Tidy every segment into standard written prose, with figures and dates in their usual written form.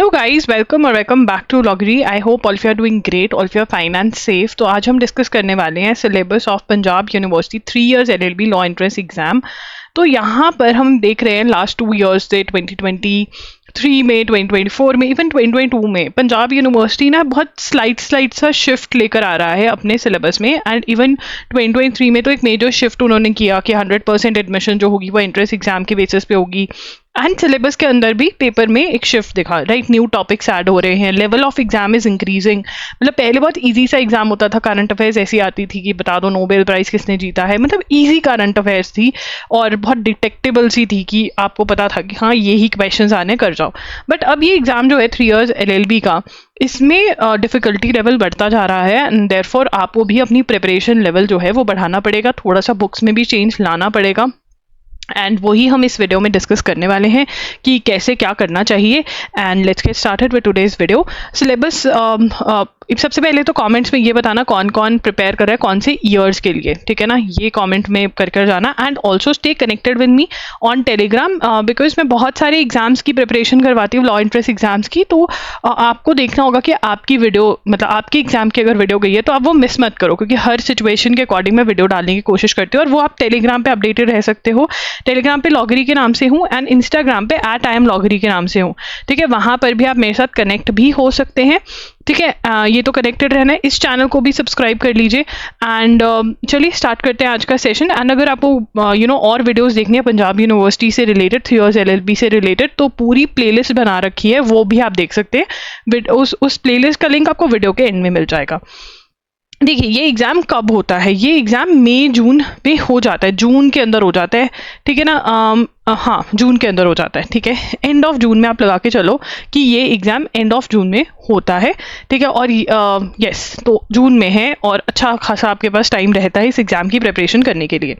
Hello guys, welcome back to Logary. I hope all of you are doing great, all of you are fine and safe. तो आज हम discuss करने वाले हैं syllabus of Punjab university 3 years LLB law entrance exam. तो यहाँ पर हम देख रहे हैं लास्ट 2 इयर्स से 2023 में, 2024 में, इवन 2022 में पंजाब यूनिवर्सिटी ना बहुत स्लाइड सा शिफ्ट लेकर आ रहा है अपने सिलेबस में। एंड इवन 2023 में तो एक मेजर शिफ्ट उन्होंने किया कि 100% एडमिशन जो होगी वो एंट्रेंस एग्जाम के बेसिस पे होगी। एंड सिलेबस के अंदर भी पेपर में एक शिफ्ट दिखा, राइट, न्यू टॉपिक्स ऐड हो रहे हैं, level of exam is increasing. मतलब पहले बहुत इजी सा एग्जाम होता था, करंट अफेयर्स ऐसी आती थी कि बता दो नोबेल प्राइज किसने जीता है, मतलब इजी करंट अफेयर्स थी और बहुत डिटेक्टेबल सी थी कि आपको पता था कि हाँ ये ही क्वेश्चंस आने, कर जाओ। बट अब ये एग्जाम जो है 3 इयर्स एलएलबी का, इसमें डिफ़िकल्टी लेवल बढ़ता जा रहा है एंड देयरफॉर आपको भी अपनी प्रिपरेशन लेवल जो है वो बढ़ाना पड़ेगा, थोड़ा सा बुक्स में भी चेंज लाना पड़ेगा। एंड वही हम इस वीडियो में डिस्कस करने वाले हैं कि कैसे क्या करना चाहिए। And let's get started with today's video. Syllabus सबसे पहले तो कमेंट्स में ये बताना कौन कौन प्रिपेयर कर रहा है कौन से ईयर्स के लिए, ठीक है ना, ये कमेंट में कर जाना। And also stay connected with me on Telegram because मैं बहुत सारे एग्जाम्स की प्रिपरेशन करवाती हूँ, लॉ एंट्रेंस एग्जाम्स की। तो आपको देखना होगा कि आपकी वीडियो, मतलब आपकी एग्जाम की अगर वीडियो गई है तो आप वो मिस मत करो, क्योंकि हर सिचुएशन के अकॉर्डिंग मैं वीडियो डालने की कोशिश करती हूँ। और वो आप टेलीग्राम पे अपडेटेड रह सकते हो। टेलीग्राम पे लॉगरी के नाम से हूँ एंड इंस्टाग्राम पे @IamLoggery के नाम से हूँ, ठीक है। वहाँ पर भी आप मेरे साथ कनेक्ट भी हो सकते हैं, ठीक है। ये तो कनेक्टेड रहना है। इस चैनल को भी सब्सक्राइब कर लीजिए। एंड चलिए स्टार्ट करते हैं आज का सेशन। एंड अगर आपको और वीडियोस देखनी है पंजाब यूनिवर्सिटी से रिलेटेड, 3 इयर्स एलएलबी से रिलेटेड, तो पूरी प्लेलिस्ट बना रखी है, वो भी आप देख सकते हैं। उस प्लेलिस्ट का लिंक आपको वीडियो के एंड में मिल जाएगा। देखिए ये एग्ज़ाम कब होता है, ये एग्ज़ाम मई जून में हो जाता है, जून के अंदर हो जाता है, ठीक है ना। हाँ, जून के अंदर हो जाता है, ठीक है। एंड ऑफ जून में आप लगा के चलो कि ये एग्ज़ाम एंड ऑफ जून में होता है, ठीक है। और यस, तो जून में है और अच्छा खासा आपके पास टाइम रहता है इस एग्ज़ाम की प्रिपरेशन करने के लिए।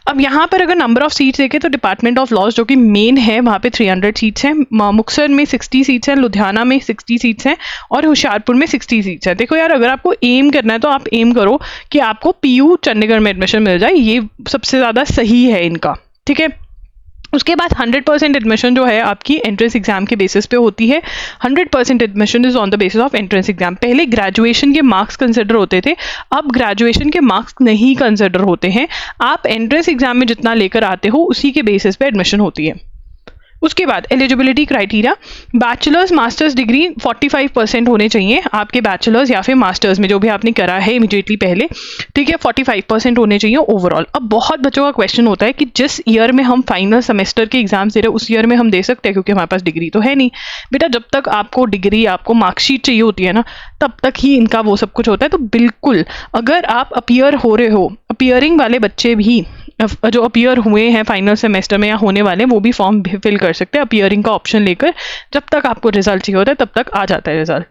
अब यहाँ पर अगर नंबर ऑफ सीट्स देखें तो डिपार्टमेंट ऑफ लॉज जो कि मेन है, वहाँ पे 300 सीट्स हैं, मुक्तसर में 60 सीट्स हैं, लुधियाना में 60 सीट्स हैं और होशियारपुर में 60 सीट्स हैं। देखो यार, अगर आपको एम करना है तो आप एम करो कि आपको पीयू चंडीगढ़ में एडमिशन मिल जाए, ये सबसे ज़्यादा सही है इनका, ठीक है। उसके बाद 100% एडमिशन जो है आपकी एंट्रेंस एग्जाम के बेसिस पे होती है। 100% admission is on the basis of entrance exam. पहले ग्रेजुएशन के मार्क्स कंसिडर होते थे, अब ग्रेजुएशन के मार्क्स नहीं कंसिडर होते हैं। आप एंट्रेंस एग्जाम में जितना लेकर आते हो उसी के बेसिस पे एडमिशन होती है। उसके बाद eligibility criteria, bachelors masters degree 45% होने चाहिए आपके बैचलर्स या फिर मास्टर्स में, जो भी आपने करा है इमीडिएटली पहले, ठीक है। 45% होने चाहिए ओवरऑल। अब बहुत बच्चों का क्वेश्चन होता है कि जिस ईयर में हम फाइनल सेमेस्टर के एग्जाम्स दे रहे हैं उस ईयर में हम दे सकते हैं, क्योंकि हमारे पास डिग्री तो है नहीं। बेटा, जब तक आपको डिग्री, आपको मार्कशीट चाहिए होती है ना, तब तक ही इनका वो सब कुछ होता है। तो बिल्कुल अगर आप अपीयर हो रहे हो, अपीयरिंग वाले बच्चे भी जो अपीयर हुए हैं फाइनल सेमेस्टर में या होने वाले, वो भी फॉर्म फिल कर सकते हैं अपीयरिंग का ऑप्शन लेकर। जब तक आपको रिजल्ट चाहिए होता है तब तक आ जाता है रिजल्ट।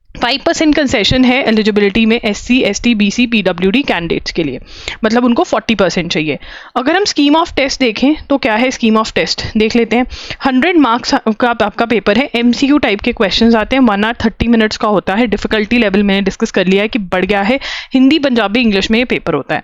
5% कंसेशन है एलिजिबिलिटी में SC, ST, BC, PWD candidates के लिए, मतलब उनको 40% चाहिए। अगर हम स्कीम ऑफ टेस्ट देखें तो क्या है स्कीम ऑफ टेस्ट, देख लेते हैं। 100 मार्क्स का आपका पेपर है, MCQ टाइप के क्वेश्चंस आते हैं, 1 hour 30 minutes का होता है। डिफिकल्टी लेवल मैंने डिस्कस कर लिया है कि बढ़ गया है, हिंदी, पंजाबी, इंग्लिश में ये पेपर होता है।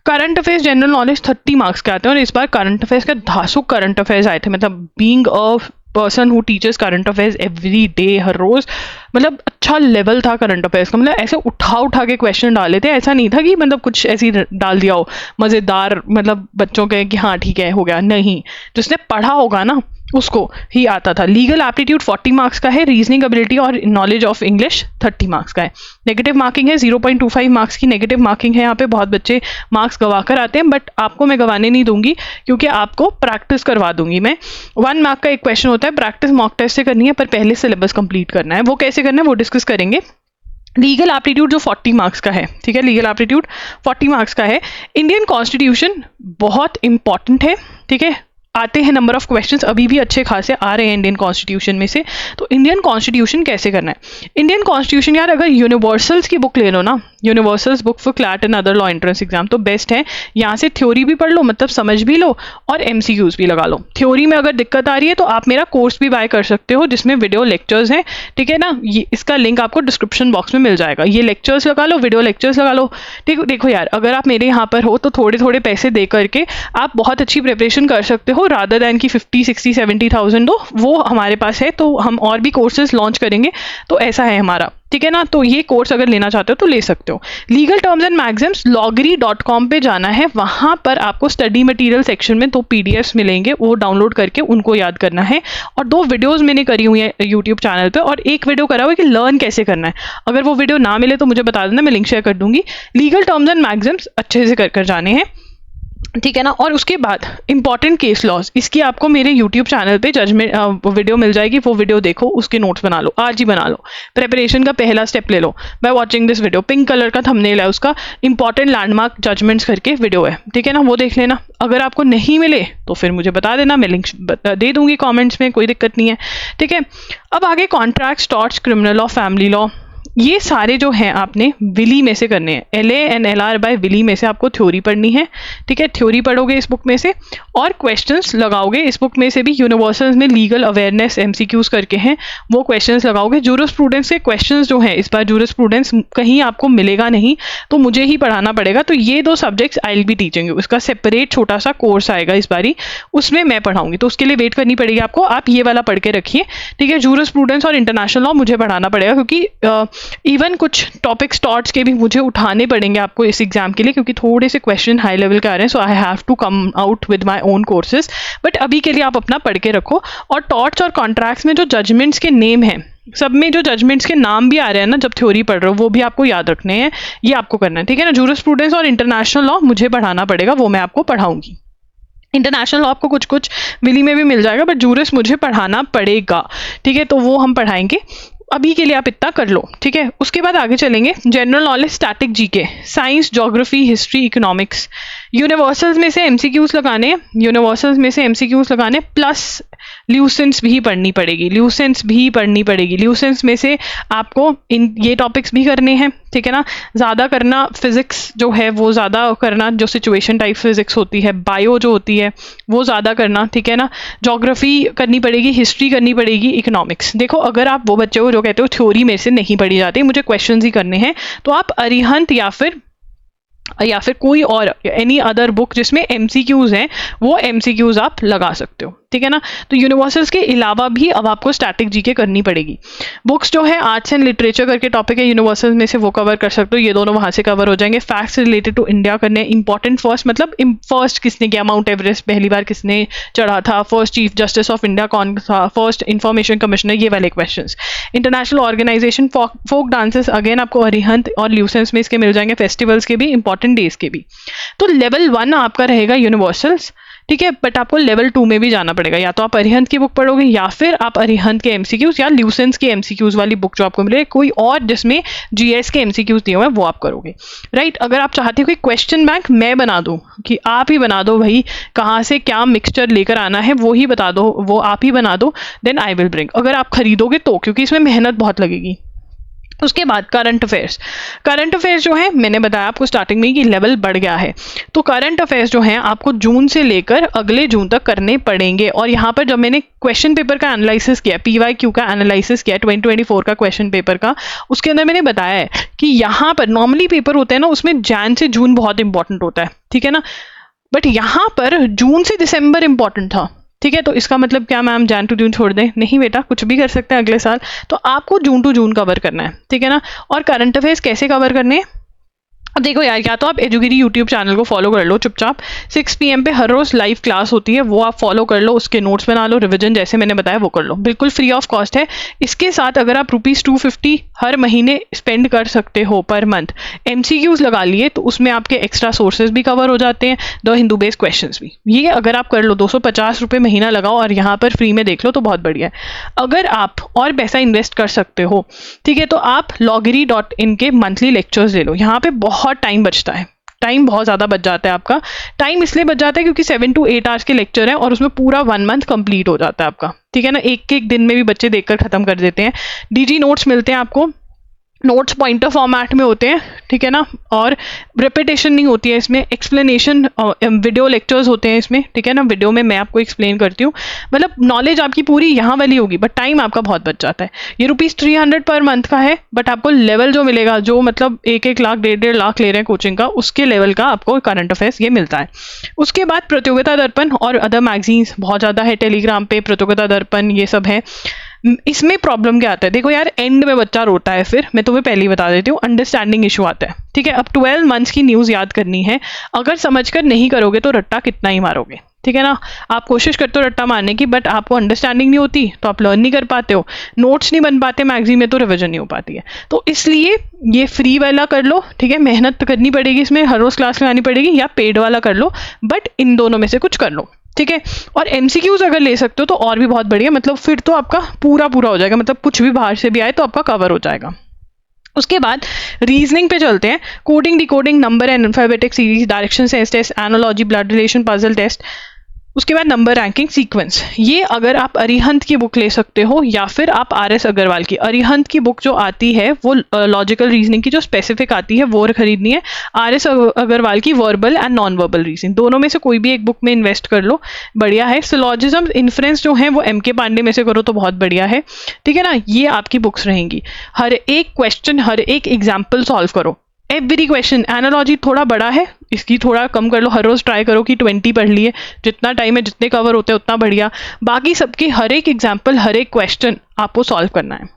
Current affairs, general knowledge 30 marks के आते हैं और इस बार करंट अफेयर्स का 200 करंट अफेयर्स आए थे। मतलब being a person who teaches current affairs every day, हर रोज, मतलब अच्छा लेवल था करंट अफेयर्स का। मतलब ऐसे उठा के क्वेश्चन डाले थे, ऐसा नहीं था कि मतलब कुछ ऐसी डाल दिया हो मज़ेदार, मतलब बच्चों के कि हाँ ठीक है हो गया, नहीं, जिसने पढ़ा होगा ना उसको ही आता था। लीगल एप्टीट्यूड 40 मार्क्स का है, रीजनिंग एबिलिटी और नॉलेज ऑफ इंग्लिश 30 मार्क्स का है। नेगेटिव मार्किंग है, 0.25 मार्क्स की नेगेटिव मार्किंग है। यहाँ पे बहुत बच्चे मार्क्स गवा कर आते हैं, बट आपको मैं गवाने नहीं दूंगी क्योंकि आपको प्रैक्टिस करवा दूंगी मैं। 1 मार्क का एक क्वेश्चन होता है, प्रैक्टिस मॉक टेस्ट से करनी है, पर पहले सिलेबस कंप्लीट करना है। वो कैसे करना है वो डिस्कस करेंगे। लीगल एप्टीट्यूड जो 40 मार्क्स का है, ठीक है, लीगल एप्टीट्यूड 40 मार्क्स का है। इंडियन कॉन्स्टिट्यूशन बहुत इंपॉर्टेंट है, ठीक है। आते हैं नंबर ऑफ क्वेश्चंस, अभी भी अच्छे खासे आ रहे हैं इंडियन कॉन्स्टिट्यूशन में से। तो इंडियन कॉन्स्टिट्यूशन कैसे करना है, इंडियन कॉन्स्टिट्यूशन यार, अगर यूनिवर्सल्स की बुक ले लो ना universals book for CLAT and other law entrance exam, तो बेस्ट है। यहाँ से थ्योरी भी पढ़ लो, मतलब समझ भी लो, और एमसीक्यूज भी लगा लो। थ्योरी में अगर दिक्कत आ रही है तो आप मेरा कोर्स भी बाय कर सकते हो जिसमें वीडियो लेक्चर्स हैं, ठीक है ना। ये इसका लिंक आपको डिस्क्रिप्शन बॉक्स में मिल जाएगा। ये लेक्चर्स लगा लो, वीडियो लेक्चर्स लगा लो। ठीक, देखो यार, अगर आप मेरे यहाँ पर हो तो थोड़े थोड़े पैसे दे करके आप बहुत अच्छी प्रिपरेशन कर सकते हो, रादर दैन की 50, 60, 70,000 दो। वो हमारे पास है, तो हम और भी कोर्सेज लॉन्च करेंगे, तो ऐसा है हमारा, ठीक है ना। तो ये कोर्स अगर लेना चाहते हो तो ले सकते हो। Legal terms and maxims loggery.com पे जाना है, वहां पर आपको स्टडी मटेरियल सेक्शन में 2 PDFs मिलेंगे, वो डाउनलोड करके उनको याद करना है। और 2 वीडियोस मैंने करी हुई है यूट्यूब चैनल पे, और एक वीडियो करा हुआ है कि लर्न कैसे करना है। अगर वो वीडियो ना मिले तो मुझे बता देना, मैं लिंक शेयर कर दूंगी। लीगल टर्म्स एंड मैगजिम्स अच्छे से कर जाने हैं, ठीक है ना। और उसके बाद इंपॉर्टेंट केस लॉज, इसकी आपको मेरे यूट्यूब चैनल पे जजमेंट वीडियो मिल जाएगी, वो वीडियो देखो, उसके नोट्स बना लो, आज ही बना लो। प्रिपरेशन का पहला स्टेप ले लो by watching this video. Pink colour का थंबनेल है उसका, इंपॉर्टेंट लैंडमार्क जजमेंट्स करके वीडियो है, ठीक है ना, वो देख लेना। अगर आपको नहीं मिले तो फिर मुझे बता देना, मैं लिंक दे दूंगी कॉमेंट्स में, कोई दिक्कत नहीं है, ठीक है। अब आगे contracts, torts, criminal law, family law, ये सारे जो हैं आपने विली में से करने हैं। LA and LR by Wiley में से आपको थ्योरी पढ़नी है, ठीक है। थ्योरी पढ़ोगे इस बुक में से, और क्वेश्चंस लगाओगे इस बुक में से भी। यूनिवर्सल्स में लीगल अवेयरनेस MCQs करके हैं, वो क्वेश्चंस लगाओगे। जूरिस्प्रूडेंस के क्वेश्चंस जो हैं, इस बार जूरिस्प्रूडेंस कहीं आपको मिलेगा नहीं, तो मुझे ही पढ़ाना पड़ेगा। तो ये 2 subjects I will be teaching you, इसका सेपरेट छोटा सा कोर्स आएगा इस बारी, उसमें मैं पढ़ाऊंगी, तो उसके लिए वेट करनी पड़ेगी आपको। आप ये वाला पढ़ के रखिए, ठीक है। जूरिस्प्रूडेंस और इंटरनेशनल लॉ मुझे पढ़ाना पड़ेगा, क्योंकि इवन कुछ टॉपिक्स टॉट्स के भी मुझे उठाने पड़ेंगे आपको इस एग्जाम के लिए, क्योंकि थोड़े से क्वेश्चन हाई लेवल के आ रहे हैं। So I have to come out with my own courses, but अभी के लिए आप अपना पढ़ के रखो। और टॉट्स और कॉन्ट्रैक्ट्स में जो जजमेंट्स के नेम हैं, सब में जो जजमेंट्स के नाम भी आ रहे हैं ना जब थ्योरी पढ़ रहे हो, वो भी आपको याद रखने हैं, ये आपको करना है, ठीक है ना। जूरिस्प्रूडेंस और इंटरनेशनल लॉ मुझे पढ़ाना पड़ेगा, वो मैं आपको पढ़ाऊंगी। इंटरनेशनल लॉ आपको कुछ कुछ विली में भी मिल जाएगा, बट जूरिस मुझे पढ़ाना पड़ेगा, ठीक है, तो वो हम पढ़ाएंगे। अभी के लिए आप इतना कर लो, ठीक है। उसके बाद आगे चलेंगे, general knowledge, static GK, science, geography, history, economics. Universals में से MCQs लगाने, यूनिवर्सल्स में से MCQs लगाने, प्लस ल्यूसेंस भी पढ़नी पड़ेगी, ल्यूसेंस भी पढ़नी पड़ेगी। ल्यूसेंस में से आपको इन ये टॉपिक्स भी करने हैं, ठीक है ना। ज़्यादा करना फिजिक्स जो है वो ज़्यादा करना, जो सिचुएशन टाइप फिजिक्स होती है, बायो जो होती है वो ज़्यादा करना, ठीक है ना। ज्योग्राफी करनी पड़ेगी, हिस्ट्री करनी पड़ेगी, इकोनॉमिक्स। देखो, अगर आप वो बच्चे हो जो कहते हो थ्योरी मेरे से नहीं पढ़ी जाती, मुझे क्वेश्चंस ही करने हैं, तो आप अरिहंत या फिर कोई और एनी अदर बुक जिसमें MCQs हैं, वो MCQs आप लगा सकते हो, ठीक है ना। तो यूनिवर्सल्स के अलावा भी अब आपको स्टैटिक जीके करनी पड़ेगी। बुक्स जो है आर्ट्स एंड लिटरेचर करके टॉपिक है, यूनिवर्सल्स में से वो कवर कर सकते हो, ये दोनों वहां से कवर हो जाएंगे। फैक्ट्स रिलेटेड टू इंडिया करने, इंपॉर्टेंट फर्स्ट, मतलब फर्स्ट किसने किया माउंट एवरेस्ट, पहली बार किसने चढ़ा था, first chief justice of India कौन था, फर्स्ट इंफॉर्मेशन कमिश्नर, ये वाले questions. International organisation, folk dances, again आपको अरिहंत और ल्यूसेंस में इसके मिल जाएंगे, फेस्टिवल्स के भी, इंपॉर्टेंट डेज के भी। तो लेवल 1 आपका रहेगा यूनिवर्सल्स, ठीक है, बट आपको लेवल 2 में भी जाना पड़ेगा। या तो आप अरिहंत की बुक पढ़ोगे, या फिर आप अरिहंत के MCQs या ल्यूसेंस के MCQs वाली बुक जो आपको मिले, कोई और जिसमें GS के MCQs दिए हुए हैं वो आप करोगे, राइट। अगर आप चाहते हो कि क्वेश्चन बैंक मैं बना दूं, कि आप ही बना दो भाई, कहाँ से क्या मिक्सचर लेकर आना है वो ही बता दो, वो आप ही बना दो, देन आई विल ब्रिंग। अगर आप खरीदोगे तो, क्योंकि इसमें मेहनत बहुत लगेगी। उसके बाद करंट अफेयर्स, करंट अफेयर्स जो है मैंने बताया आपको स्टार्टिंग में कि लेवल बढ़ गया है, तो करंट अफेयर्स जो हैं आपको जून से लेकर अगले जून तक करने पड़ेंगे। और यहाँ पर जब मैंने क्वेश्चन पेपर का एनालिसिस किया, PYQ का एनालिसिस किया 2024 का क्वेश्चन पेपर का, उसके अंदर मैंने बताया है कि यहाँ पर नॉर्मली पेपर होते हैं ना, उसमें जैन से जून बहुत इंपॉर्टेंट होता है, ठीक है ना, बट यहाँ पर जून से दिसंबर इंपॉर्टेंट था, ठीक है। तो इसका मतलब क्या मैम जैन टू जून छोड़ दें? नहीं बेटा, कुछ भी कर सकते हैं अगले साल, तो आपको जून टू जून कवर करना है, ठीक है ना। और करंट अफेयर्स कैसे कवर करने हैं, अब देखो यार, या तो आप एजुगिरी यूट्यूब चैनल को फॉलो कर लो चुपचाप, 6 PM पे हर रोज लाइव क्लास होती है, वो आप फॉलो कर लो, उसके नोट्स बना लो, रिवीजन जैसे मैंने बताया वो कर लो, बिल्कुल फ्री ऑफ कॉस्ट है। इसके साथ अगर आप ₹250 हर महीने स्पेंड कर सकते हो पर मंथ, MCQs लगा लिए, तो उसमें आपके एक्स्ट्रा सोर्सेज भी कवर हो जाते हैं, द हिंदू बेस्ड क्वेश्चंस भी। ये अगर आप कर लो, ₹250 महीना लगाओ और यहाँ पर फ्री में देख लो, तो बहुत बढ़िया है। अगर आप और पैसा इन्वेस्ट कर सकते हो, ठीक है, तो आप loggery.in के मंथली लेक्चर्स ले लो। यहाँ पे बहुत टाइम बचता है, टाइम बहुत ज़्यादा बच जाता है आपका। टाइम इसलिए बच जाता है क्योंकि 7 to 8 आवर्स के लेक्चर हैं और उसमें पूरा 1 मंथ कंप्लीट हो जाता है आपका, ठीक है ना। एक एक दिन में भी बच्चे देखकर खत्म कर देते हैं। DG नोट्स मिलते हैं आपको नोट्स पॉइंटर फॉर्मेट में होते हैं, ठीक है ना, और रिपीटेशन नहीं होती है इसमें, एक्सप्लेनेशन वीडियो लेक्चर्स होते हैं इसमें, ठीक है ना, वीडियो में मैं आपको एक्सप्लेन करती हूँ, मतलब नॉलेज आपकी पूरी यहाँ वाली होगी, बट टाइम आपका बहुत बच जाता है। ये ₹300 पर मंथ का है, बट आपको लेवल जो मिलेगा, जो मतलब 1-1 लाख 1.5 लाख ले रहे हैं कोचिंग का, उसके लेवल का आपको करंट अफेयर्स ये मिलता है। उसके बाद प्रतियोगिता दर्पण और अदर मैगजीन्स बहुत ज़्यादा है, टेलीग्राम पे प्रतियोगिता दर्पण ये सब है। इसमें प्रॉब्लम क्या आता है, देखो यार, एंड में बच्चा रोता है, फिर मैं तुम्हें पहले ही बता देती हूँ, अंडरस्टैंडिंग इशू आता है, ठीक है। अब 12 मंथ्स की न्यूज़ याद करनी है, अगर समझकर नहीं करोगे तो रट्टा कितना ही मारोगे, ठीक है ना। आप कोशिश करते हो रट्टा मारने की, बट आपको अंडरस्टैंडिंग नहीं होती तो आप लर्न नहीं कर पाते हो, नोट्स नहीं बन पाते मैगजीन में, तो रिविजन नहीं हो पाती है। तो इसलिए ये फ्री वाला कर लो, ठीक है, मेहनत करनी पड़ेगी इसमें, हर रोज क्लास लगानी पड़ेगी, या पेड वाला कर लो, बट इन दोनों में से कुछ कर लो, ठीक है। और एमसीक्यूज अगर ले सकते हो तो और भी बहुत बढ़िया, मतलब फिर तो आपका पूरा पूरा हो जाएगा, मतलब कुछ भी बाहर से भी आए तो आपका कवर हो जाएगा। उसके बाद रीजनिंग पे चलते हैं, coding, decoding, number and alphabetic series, direction sense test, analogy, blood relation, puzzle test. उसके बाद नंबर रैंकिंग सीक्वेंस, ये अगर आप अरिहंत की बुक ले सकते हो, या फिर आप आर.एस. अग्रवाल की, अरिहंत की बुक जो आती है वो लॉजिकल रीजनिंग की जो स्पेसिफिक आती है वो खरीदनी है, आर.एस. अग्रवाल की verbal and non verbal reasoning, दोनों में से कोई भी एक बुक में इन्वेस्ट कर लो, बढ़िया है। सिलॉजिज्म इन्फ्रेंस जो है वो M.K. पांडे में से करो तो बहुत बढ़िया है, ठीक है ना। ये आपकी बुक्स रहेंगी, हर एक क्वेश्चन, हर एक एग्जाम्पल सॉल्व करो, एवरी क्वेश्चन। एनालॉजी थोड़ा बड़ा है, इसकी थोड़ा कम कर लो, हर रोज ट्राई करो कि 20 पढ़ लिए, जितना टाइम है जितने कवर होते हैं उतना बढ़िया। बाकी सबके हर एक एग्जाम्पल, हर एक क्वेश्चन आपको सॉल्व करना है।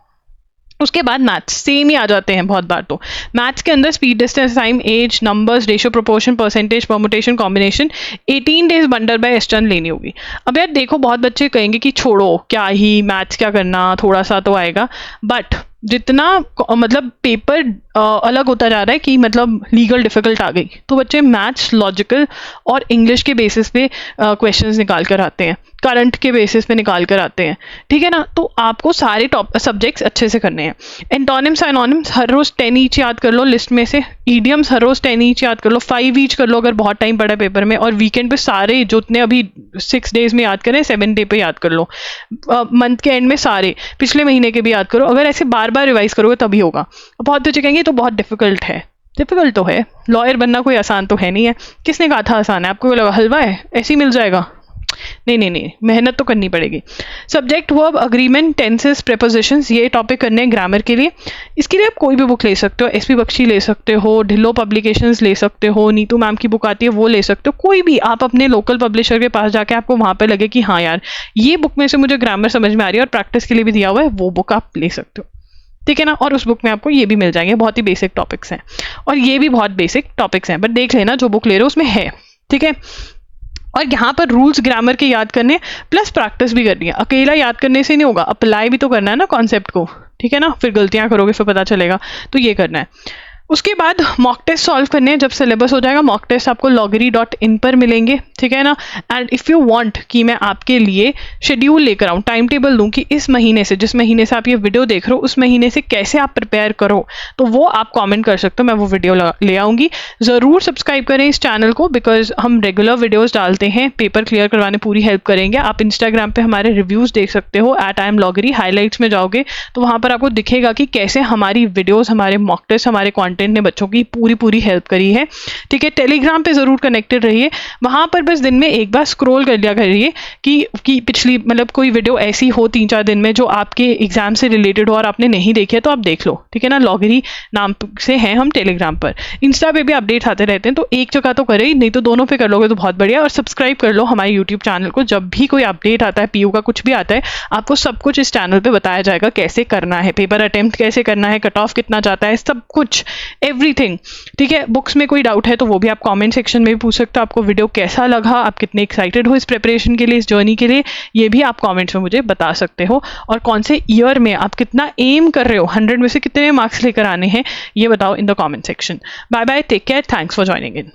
उसके बाद मैथ्स सेम ही आ जाते हैं बहुत बार, तो मैथ्स के अंदर speed, distance, time, age, numbers, ratio, proportion, percentage, permutation, combination, 18 days बंडर बाय एस्टर्न लेनी होगी। अब यार देखो, बहुत बच्चे कहेंगे कि छोड़ो क्या ही मैथ्स क्या करना, थोड़ा सा तो आएगा, बट जितना मतलब पेपर अलग होता जा रहा है कि मतलब लीगल डिफिकल्ट आ गई, तो बच्चे मैथ्स, लॉजिकल और इंग्लिश के बेसिस पे क्वेश्चंस निकाल कर आते हैं, करंट के बेसिस पे निकाल कर आते हैं, ठीक है ना। तो आपको सारे टॉप सब्जेक्ट्स अच्छे से करने हैं। एंटोनिम्स, साइनोनिम्स हर रोज 10 ईच याद कर लो लिस्ट में से, ईडियम्स हर रोज 10 ईच याद कर लो, 5 ईच कर लो अगर बहुत टाइम पड़ा पेपर में, और वीकेंड पे सारे जितने अभी 6 डेज में याद करें, 7 डे पे याद कर लो, मंथ के एंड में सारे पिछले महीने के भी याद करो। अगर ऐसे बार बार रिवाइज करोगे तभी होगा। बहुत बच्चे कहेंगे तो बहुत डिफिकल्ट है, डिफिकल्ट तो है, लॉयर बनना कोई आसान तो है नहीं है। किसने कहा था आसान है, आपको लगा हलवा है ऐसे ही मिल जाएगा, नहीं नहीं नहीं, मेहनत तो करनी पड़ेगी। Subject, verb, agreement, tenses, prepositions, ये टॉपिक करने हैं ग्रामर के लिए। इसके लिए आप कोई भी बुक ले सकते हो, एसपी बख्शी ले सकते हो, ढिल्लो पब्लिकेशंस ले सकते हो, नीतू मैम की बुक आती है वो ले सकते हो, कोई भी आप अपने लोकल पब्लिशर के पास जाके आपको वहां पर लगे कि हाँ यार ये बुक में से मुझे ग्रामर समझ में आ रही है और प्रैक्टिस के लिए भी दिया हुआ है, वो बुक आप ले सकते हो, ठीक है ना। और उस बुक में आपको ये भी मिल जाएंगे, बहुत ही बेसिक टॉपिक्स हैं, और ये भी बहुत बेसिक टॉपिक्स हैं, बट देख लेना जो बुक ले रहे हो उसमें है, ठीक है। और यहाँ पर रूल्स ग्रामर के याद करने प्लस प्रैक्टिस भी करनी है, अकेला याद करने से नहीं होगा, अप्लाई भी तो करना है ना कॉन्सेप्ट को, ठीक है ना, फिर गलतियां करोगे फिर पता चलेगा, तो ये करना है। उसके बाद मॉक टेस्ट सॉल्व करने हैं, जब सिलेबस हो जाएगा मॉक टेस्ट आपको loggery.in पर मिलेंगे, ठीक है ना। एंड इफ़ यू वांट कि मैं आपके लिए शेड्यूल लेकर आऊँ, टाइम टेबल दूँ कि इस महीने से, जिस महीने से आप ये वीडियो देख रहे हो उस महीने से कैसे आप प्रिपेयर करो, तो वो आप कमेंट कर सकते हो, मैं वो वीडियो ले आऊँगी। ज़रूर सब्सक्राइब करें इस चैनल को, बिकॉज हम रेगुलर वीडियोज़ डालते हैं, पेपर क्लियर करवाने पूरी हेल्प करेंगे। आप इंस्टाग्राम पर हमारे रिव्यूज़ देख सकते हो, @IamLoggery, हाईलाइट्स में जाओगे तो वहाँ पर आपको दिखेगा कि कैसे हमारी वीडियोज़, हमारे मॉक टेस्ट, हमारे कॉन्टेंट ने बच्चों की पूरी हेल्प करी है, ठीक है। टेलीग्राम पे जरूर कनेक्टेड रहिए, वहां पर बस दिन में एक बार स्क्रॉल कर लिया करिए कि पिछली मतलब कोई वीडियो ऐसी हो 3-4 दिन में जो आपके एग्जाम से रिलेटेड हो और आपने नहीं देखी है तो आप देख लो, ठीक है ना। लॉगरी नाम से हैं हम टेलीग्राम पर, इंस्टा पे भी अपडेट आते रहते हैं, तो एक जगह तो करे ही, नहीं तो दोनों पे कर लोगे तो बहुत बढ़िया। और सब्सक्राइब कर लो हमारे यूट्यूब चैनल को, जब भी कोई अपडेट आता है पीयू का कुछ भी आता है आपको सब कुछ इस चैनल पे बताया जाएगा, कैसे करना है, पेपर अटेम्प्ट कैसे करना है, कट ऑफ कितना जाता है, सब कुछ, एवरीथिंग, ठीक है। बुक्स में कोई डाउट है तो वो भी आप कमेंट सेक्शन में भी पूछ सकते हो। आपको वीडियो कैसा लगा, आप कितने एक्साइटेड हो इस प्रिपरेशन के लिए, इस जर्नी के लिए, ये भी आप कमेंट्स में मुझे बता सकते हो। और कौन से ईयर में आप कितना एम कर रहे हो, 100 में से कितने मार्क्स लेकर आने हैं, ये बताओ in the comment section. Bye bye, take care, thanks for joining in.